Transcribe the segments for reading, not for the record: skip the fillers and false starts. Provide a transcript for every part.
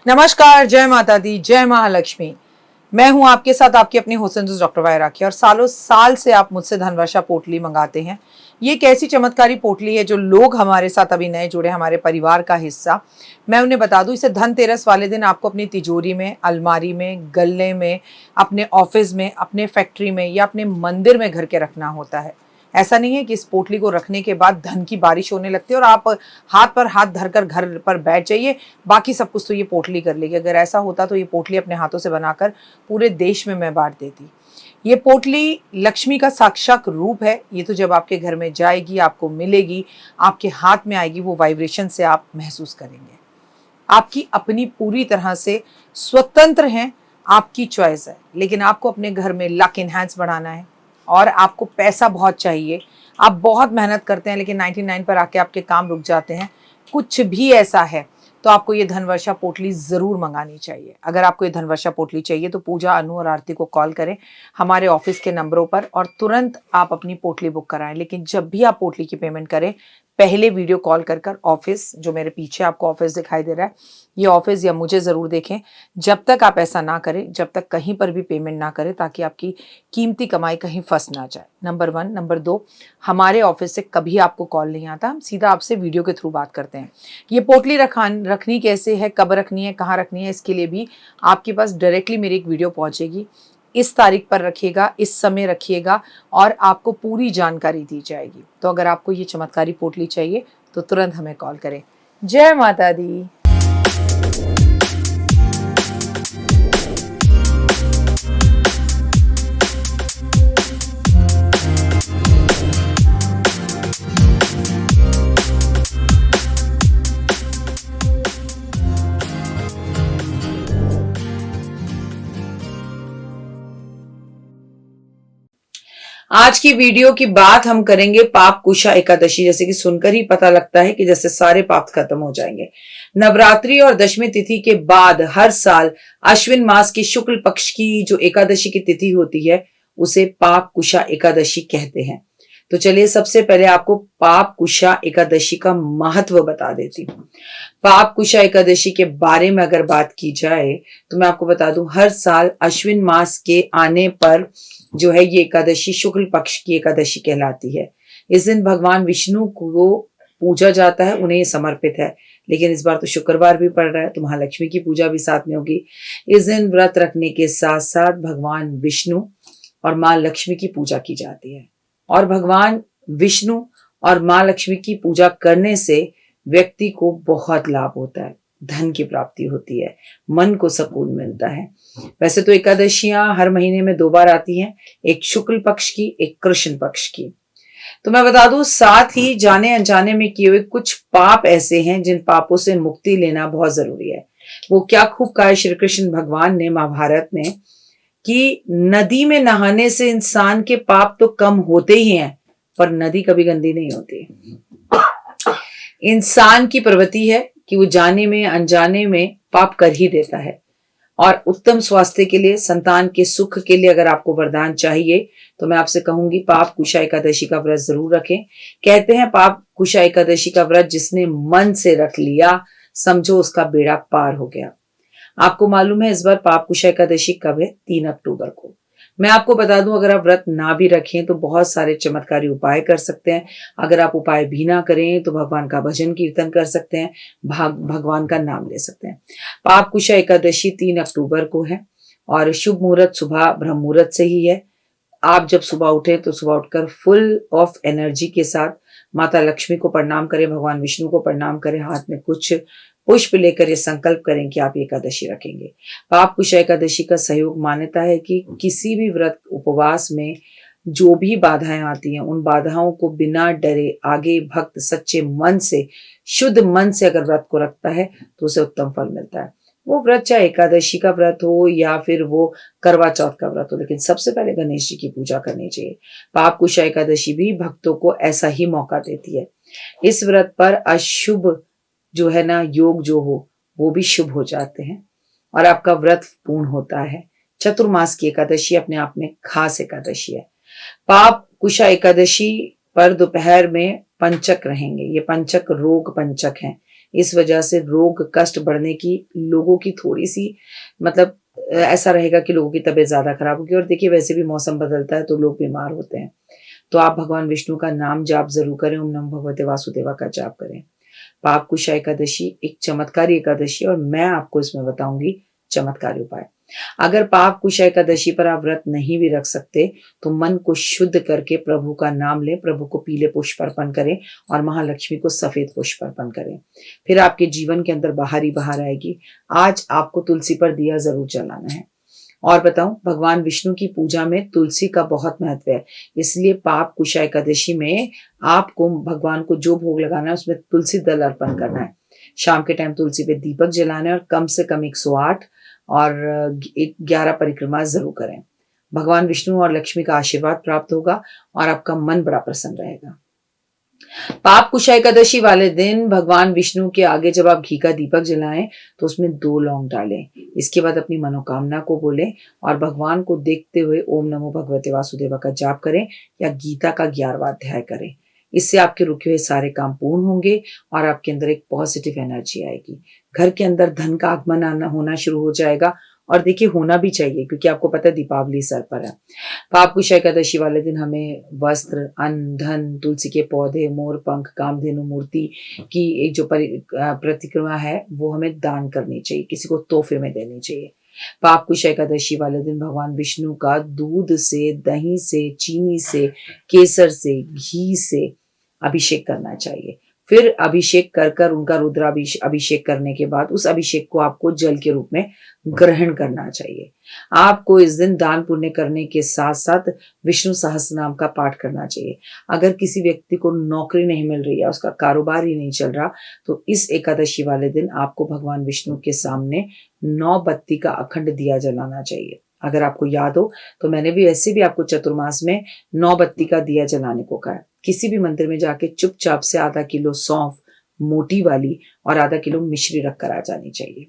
नमस्कार, जय माता दी, जय महालक्ष्मी। मैं हूं आपके साथ आपकी अपनी हुसैन डॉक्टर वाय राखी। और सालों साल से आप मुझसे धनवर्षा पोटली मंगाते हैं। ये एक ऐसी चमत्कारी पोटली है जो लोग हमारे साथ अभी नए जुड़े, हमारे परिवार का हिस्सा। मैं उन्हें बता दूं, इसे धनतेरस वाले दिन आपको अपनी तिजोरी में, अलमारी में, गल्ले में, अपने ऑफिस में, अपने फैक्ट्री में या अपने मंदिर में घर के रखना होता है। ऐसा नहीं है कि इस पोटली को रखने के बाद धन की बारिश होने लगती है और आप हाथ पर हाथ धरकर घर पर बैठ जाइए, बाकी सब कुछ तो ये पोटली कर लेगी। अगर ऐसा होता तो ये पोटली अपने हाथों से बनाकर पूरे देश में मैं बांट देती। ये पोटली लक्ष्मी का साक्षात रूप है। ये तो जब आपके घर में जाएगी, आपको मिलेगी, आपके हाथ में आएगी, वो वाइब्रेशन से आप महसूस करेंगे। आपकी अपनी पूरी तरह से स्वतंत्र हैं, आपकी चॉइस है। लेकिन आपको अपने घर में लक इनहैंस बढ़ाना है और आपको पैसा बहुत चाहिए। आप बहुत मेहनत करते हैं लेकिन 99 पर आके आपके काम रुक जाते हैं। कुछ भी ऐसा है तो आपको ये धनवर्षा पोटली ज़रूर मंगानी चाहिए। अगर आपको ये धनवर्षा पोटली चाहिए तो पूजा, अनु और आरती को कॉल करें हमारे ऑफिस के नंबरों पर और तुरंत आप अपनी पोटली बुक कराएं। लेकिन जब भी आप पोटली की पेमेंट करें, पहले वीडियो कॉल कर ऑफिस, जो मेरे पीछे आपको ऑफिस दिखाई दे रहा है, ये ऑफिस या मुझे ज़रूर देखें। जब तक आप ऐसा ना करें, जब तक कहीं पर भी पेमेंट ना करें, ताकि आपकी कीमती कमाई कहीं फंस ना जाए। नंबर 1। नंबर 2, हमारे ऑफिस से कभी आपको कॉल नहीं आता, हम सीधा आपसे वीडियो के थ्रू बात करते हैं। ये पोटली रखनी कैसे है, कब रखनी है, कहाँ रखनी है, इसके लिए भी आपके पास डायरेक्टली मेरी एक वीडियो पहुँचेगी। इस तारीख पर रखिएगा, इस समय रखिएगा और आपको पूरी जानकारी दी जाएगी। तो अगर आपको ये चमत्कारी पोटली चाहिए तो तुरंत हमें कॉल करें। जय माता दी। आज की वीडियो की बात हम करेंगे पाप कुशा एकादशी। जैसे कि सुनकर ही पता लगता है कि जैसे सारे पाप खत्म हो जाएंगे। नवरात्रि और दशमी तिथि के बाद हर साल अश्विन मास की शुक्ल पक्ष की जो एकादशी की तिथि होती है उसे पाप कुशा एकादशी कहते हैं। तो चलिए सबसे पहले आपको पाप कुशा एकादशी का महत्व बता देती हूँ। पाप कुशा एकादशी के बारे में अगर बात की जाए तो मैं आपको बता दूं, हर साल अश्विन मास के आने पर जो है ये एकादशी शुक्ल पक्ष की एकादशी कहलाती है। इस दिन भगवान विष्णु को पूजा जाता है, उन्हें समर्पित है। लेकिन इस बार तो शुक्रवार भी पड़ रहा है तो महालक्ष्मी की पूजा भी साथ में होगी। इस दिन व्रत रखने के साथ साथ भगवान विष्णु और माँ लक्ष्मी की पूजा की जाती है। और भगवान विष्णु और माँ लक्ष्मी की पूजा करने से व्यक्ति को बहुत लाभ होता है, धन की प्राप्ति होती है, मन को सुकून मिलता है। वैसे तो एकादशियां हर महीने में 2 बार आती हैं, एक शुक्ल पक्ष की, एक कृष्ण पक्ष की। तो मैं बता दूं, साथ ही जाने अनजाने में किए हुए कुछ पाप ऐसे हैं जिन पापों से मुक्ति लेना बहुत जरूरी है। वो क्या खूब कहा है श्री कृष्ण भगवान ने महाभारत में कि नदी में नहाने से इंसान के पाप तो कम होते ही हैं, पर नदी कभी गंदी नहीं होती। इंसान की प्रवृत्ति है कि वो जाने में अनजाने में पाप कर ही देता है। और उत्तम स्वास्थ्य के लिए, संतान के सुख के लिए अगर आपको वरदान चाहिए तो मैं आपसे कहूंगी पाप कुशा एकादशी का व्रत जरूर रखें। कहते हैं पाप कुशा एकादशी का व्रत जिसने मन से रख लिया, समझो उसका बेड़ा पार हो गया। आपको मालूम है इस बार पाप कुशा एकादशी कब है? 3 अक्टूबर को। मैं आपको बता दूं, अगर आप व्रत ना भी रखें तो बहुत सारे चमत्कारी उपाय कर सकते हैं। अगर आप उपाय भी ना करें तो भगवान का भजन कीर्तन कर सकते हैं, भगवान का नाम ले सकते हैं। पाप कुशा एकादशी 3 अक्टूबर को है और शुभ मुहूर्त सुबह ब्रह्म मुहूर्त से ही है। आप जब सुबह उठे तो सुबह उठकर फुल ऑफ एनर्जी के साथ माता लक्ष्मी को प्रणाम करें, भगवान विष्णु को प्रणाम करें, हाथ में कुछ पुष्प लेकर ये संकल्प करें कि आप एकादशी रखेंगे। पाप कुशा एकादशी का सहयोग मान्यता है कि किसी भी व्रत उपवास में जो भी बाधाएं आती हैं उन बाधाओं को बिना डरे आगे भक्त सच्चे मन से, शुद्ध मन से अगर व्रत को रखता है तो उसे उत्तम फल मिलता है। वो व्रत चाहे एकादशी का व्रत हो या फिर वो करवा चौथ का व्रत हो, लेकिन सबसे पहले गणेश जी की पूजा करनी चाहिए। पाप कुशा एकादशी भी भक्तों को ऐसा ही मौका देती है। इस व्रत पर अशुभ जो है ना, योग जो हो वो भी शुभ हो जाते हैं और आपका व्रत पूर्ण होता है। चतुर्मास की एकादशी अपने आप में खास एकादशी है। पाप कुशा एकादशी पर दोपहर में पंचक रहेंगे। ये पंचक रोग पंचक हैं। इस वजह से रोग कष्ट बढ़ने की, लोगों की थोड़ी सी मतलब ऐसा रहेगा कि लोगों की तबीयत ज़्यादा खराब होगी। और देखिए वैसे भी मौसम बदलता है तो लोग बीमार होते हैं। तो आप भगवान विष्णु का नाम जाप ज़रूर करें, ओम नमो भगवते वासुदेवा का जाप करें। पापकुशा एकादशी एक चमत्कारी एकादशी है और मैं आपको इसमें बताऊंगी चमत्कारी उपाय। अगर पापकुशा एकादशी पर आप व्रत नहीं भी रख सकते तो मन को शुद्ध करके प्रभु का नाम लें, प्रभु को पीले पुष्प अर्पण करें और महालक्ष्मी को सफेद पुष्प अर्पण करें। फिर आपके जीवन के अंदर बाहर ही बाहर आएगी। आज आपको तुलसी पर दिया जरूर जलाना है। और बताऊं, भगवान विष्णु की पूजा में तुलसी का बहुत महत्व है। इसलिए पाप कुशा एकादशी में आपको भगवान को जो भोग लगाना है उसमें तुलसी दल अर्पण करना है। शाम के टाइम तुलसी पे दीपक जलाना है और कम से कम 108 और 11 परिक्रमा जरूर करें। भगवान विष्णु और लक्ष्मी का आशीर्वाद प्राप्त होगा और आपका मन बड़ा प्रसन्न रहेगा। पाप कुशा एकादशी वाले दिन भगवान विष्णु के आगे जब आप घी का दीपक जलाएं तो उसमें 2 लौंग डालें। इसके बाद अपनी मनोकामना को बोलें और भगवान को देखते हुए ओम नमो भगवते वासुदेवा का जाप करें या गीता का 11वां अध्याय करें। इससे आपके रुके हुए सारे काम पूर्ण होंगे और आपके अंदर एक पॉजिटिव एनर्जी आएगी। घर के अंदर धन का आगमन आना होना शुरू हो जाएगा। और देखिए होना भी चाहिए क्योंकि आपको पता है दीपावली सर पर है। पापकुशा एकादशी वाले दिन हमें वस्त्र, अन्न, धन, तुलसी के पौधे, मोर पंख, कामधेनु मूर्ति की एक जो प्रतिक्रिया है वो हमें दान करनी चाहिए, किसी को तोहफे में देनी चाहिए। पापकुशा एकादशी वाले दिन भगवान विष्णु का दूध से, दही से, चीनी से, केसर से, घी से अभिषेक करना चाहिए। फिर अभिषेक कर कर उनका अभिषेक करने के बाद उस अभिषेक को आपको जल के रूप में ग्रहण करना चाहिए। आपको इस दिन दान पुण्य करने के साथ साथ विष्णु सहस्त्र नाम का पाठ करना चाहिए। अगर किसी व्यक्ति को नौकरी नहीं मिल रही है, उसका कारोबार ही नहीं चल रहा, तो इस एकादशी वाले दिन आपको भगवान विष्णु के सामने 9 बत्ती का अखंड दिया जलाना चाहिए। अगर आपको याद हो तो मैंने भी ऐसे भी आपको चतुर्मास में 9 बत्ती का दिया जलाने को कहा है। किसी भी मंदिर में जाके चुपचाप से आधा किलो सौंफ मोटी वाली और आधा किलो मिश्री रख कर आ जानी चाहिए।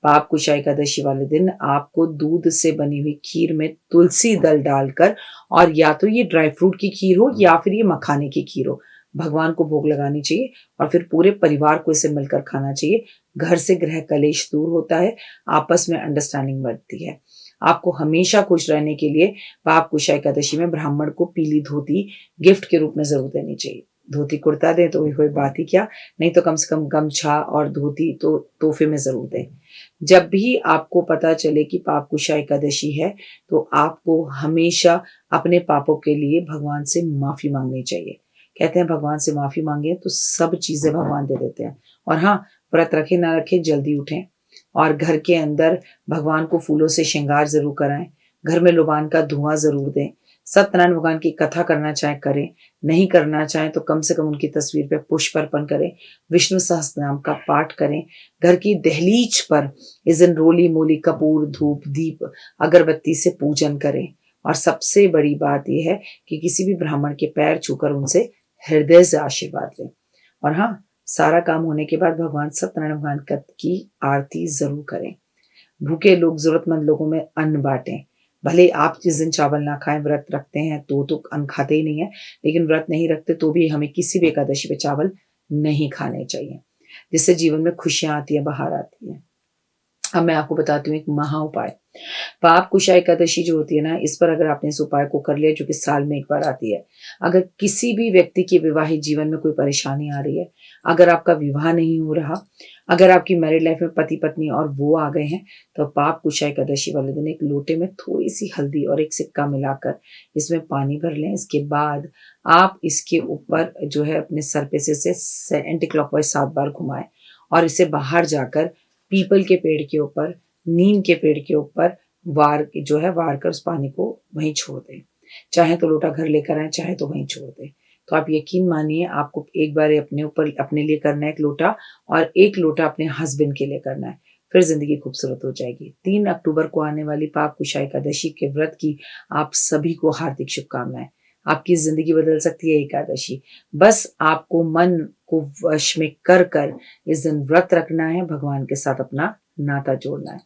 पापकुशा एकादशी वाले दिन आपको दूध से बनी हुई खीर में तुलसी दल डालकर, और या तो ये ड्राई फ्रूट की खीर हो या फिर ये मखाने की खीर हो, भगवान को भोग लगानी चाहिए और फिर पूरे परिवार को इसे मिलकर खाना चाहिए। घर से गृह कलेश दूर होता है, आपस में अंडरस्टैंडिंग बढ़ती है। आपको हमेशा खुश रहने के लिए पापकुशा एकादशी में ब्राह्मण को पीली धोती गिफ्ट के रूप में जरूर देनी चाहिए। धोती कुर्ता दें तो कोई बात ही क्या, नहीं तो कम से कम गमछा और धोती तो तोहफे में जरूर दें। जब भी आपको पता चले कि पापकुशा एकादशी है तो आपको हमेशा अपने पापों के लिए भगवान से माफी मांगनी चाहिए। कहते हैं भगवान से माफी मांगे तो सब चीजें भगवान दे देते हैं। और हाँ, व्रत रखे ना रखे जल्दी उठें और घर के अंदर भगवान को फूलों से श्रृंगार जरूर कराएं। घर में लुबान का धुआं जरूर दें। सत्यनारायण भगवान की कथा करना चाहे करें, नहीं करना चाहें तो कम से कम उनकी तस्वीर पे पुष्प अर्पण करें। विष्णु सहस्त्र नाम का पाठ करें। घर की दहलीज पर इस दिन रोली मोली कपूर धूप दीप अगरबत्ती से पूजन करें। और सबसे बड़ी बात यह है कि किसी भी ब्राह्मण के पैर छूकर उनसे हृदय से आशीर्वाद लें। और हाँ, सारा काम होने के बाद भगवान सत्यनारायण भगवान की आरती जरूर करें। भूखे लोग, जरूरतमंद लोगों में अन्न बांटें। भले आप जिस दिन चावल ना खाएं, व्रत रखते हैं तो अन्न खाते ही नहीं है, लेकिन व्रत नहीं रखते तो भी हमें किसी भी एकादशी पे चावल नहीं खाने चाहिए, जिससे जीवन में खुशियां आती है, बाहर आती है। अब मैं आपको बताती हूँ एक महा उपाय। पापकुशा एकादशी जो होती है ना, इस पर अगर आपने इस उपाय को कर लिया, जो कि साल में एक बार आती है, अगर किसी भी व्यक्ति के विवाहित जीवन में कोई परेशानी आ रही है, अगर आपका विवाह नहीं हो रहा, अगर आपकी मैरिड लाइफ में पति पत्नी और वो आ गए हैं, तो पापकुशा एकादशी वाले दिन एक लोटे में थोड़ी सी हल्दी और एक सिक्का मिलाकर इसमें पानी भर लें। इसके बाद आप इसके ऊपर जो है अपने सर पे से एंटी क्लॉकवाइज 7 बार घुमाएं और इसे बाहर जाकर पीपल के पेड़ के ऊपर, नीम के पेड़ के ऊपर वार कर उस पानी को वहीं छोड़ दें। चाहे तो लोटा घर लेकर आए, चाहे तो वहीं छोड़ दें। तो आप यकीन मानिए, आपको एक बार अपने लिए करना है एक लोटा, और एक लोटा अपने हस्बैंड के लिए करना है, फिर जिंदगी खूबसूरत हो जाएगी। 3 अक्टूबर को आने वाली पापकुशा एकादशी के व्रत की आप सभी को हार्दिक शुभकामनाएं। आपकी जिंदगी बदल सकती है एकादशी। बस आपको मन को वश में कर कर इस दिन व्रत रखना है, भगवान के साथ अपना नाता जोड़ना है।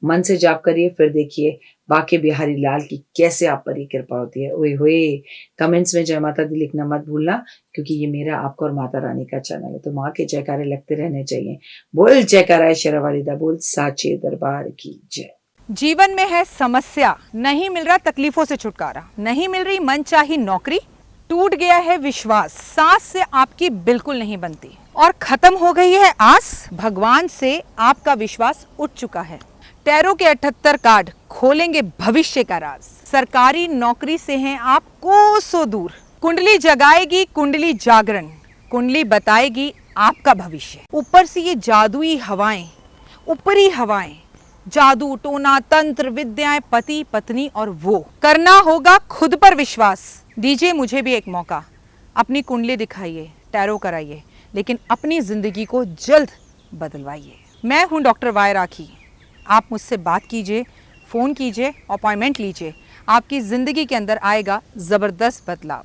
मन से जाप करिए, फिर देखिए बाके बिहारी लाल की कैसे आप पर ये कृपा होती है। ओए होए, कमेंट्स में जय माता दी लिखना मत भूलना, क्योंकि ये मेरा, आपका और माता रानी का चैनल है, तो माँ के जयकारे लगते रहने चाहिए। बोल जयकारा शेरा वालिदा, बोल साचे दरबार की जय। जीवन में है समस्या, नहीं मिल रहा तकलीफों से छुटकारा, नहीं मिल रही मनचाही नौकरी, टूट गया है विश्वास, सांस से आपकी बिल्कुल नहीं बनती और खत्म हो गई है आस, भगवान से आपका विश्वास उठ चुका है। टैरो के 78 कार्ड खोलेंगे भविष्य का राज, सरकारी नौकरी से हैं आप कोसों दूर, कुंडली जगाएगी कुंडली जागरण, कुंडली बताएगी आपका भविष्य। ऊपर से ये जादुई हवाएं, ऊपरी हवाएं, जादू टोना तंत्र विद्याएं, पति पत्नी और वो, करना होगा खुद पर विश्वास। दीजिए मुझे भी एक मौका, अपनी कुंडली दिखाइए, टैरो कराइए, लेकिन अपनी जिंदगी को जल्द बदलवाइए। मैं हूं डॉक्टर वाई राखी, आप मुझसे बात कीजिए, फ़ोन कीजिए, अपॉइंटमेंट लीजिए, आपकी ज़िंदगी के अंदर आएगा ज़बरदस्त बदलाव।